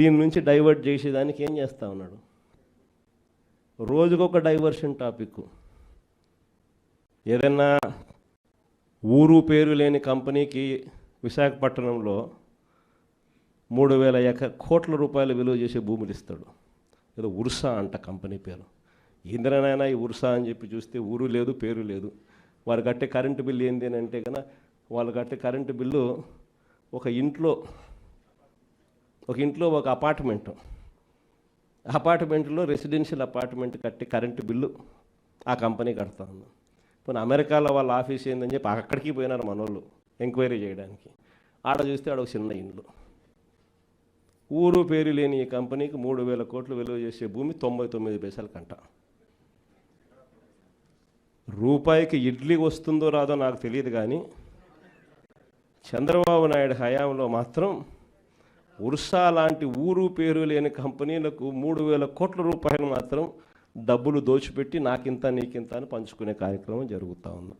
దీని నుంచి డైవర్ట్ చేసేదానికి ఏం చేస్తూ ఉన్నాడు? రోజుకొక డైవర్షన్ టాపిక్. ఏదన్నా ఊరు పేరు లేని కంపెనీకి విశాఖపట్నంలో 3,000 కోట్ల రూపాయలు విలువ చేసే భూములు ఇస్తాడు. ఏదో ఉర్సా అంట కంపెనీ పేరు. ఇంద్రనైనా ఈ ఉర్సా అని చెప్పి చూస్తే ఊరు లేదు, పేరు లేదు. వారు కట్టే కరెంటు బిల్లు ఏంది అని అంటే కన్నా, వాళ్ళు కట్టే కరెంటు బిల్లు ఒక ఇంట్లో ఒక అపార్ట్మెంట్లో రెసిడెన్షియల్ అపార్ట్మెంట్ కట్టి కరెంటు బిల్లు ఆ కంపెనీ కడతా ఉంది. పోనీ అమెరికాలో వాళ్ళ ఆఫీస్ ఏందని చెప్పి అక్కడికి పోయినారు మనోళ్ళు ఎంక్వైరీ చేయడానికి. ఆడ చూస్తే ఆడ ఒక చిన్న ఇండ్లు. ఊరు పేరు లేని ఈ కంపెనీకి 3,000 కోట్లు విలువ చేసే భూమి 99 పైసలకంట. రూపాయికి ఇడ్లీ వస్తుందో రాదో నాకు తెలియదు, కానీ చంద్రబాబు నాయుడు హయాంలో మాత్రం ఉర్సా లాంటి ఊరు పేరు లేని కంపెనీలకు 3,000 కోట్ల రూపాయలు మాత్రం డబ్బులు దోచిపెట్టి నాకింత నీకింత అని పంచుకునే కార్యక్రమం జరుగుతూ ఉంది.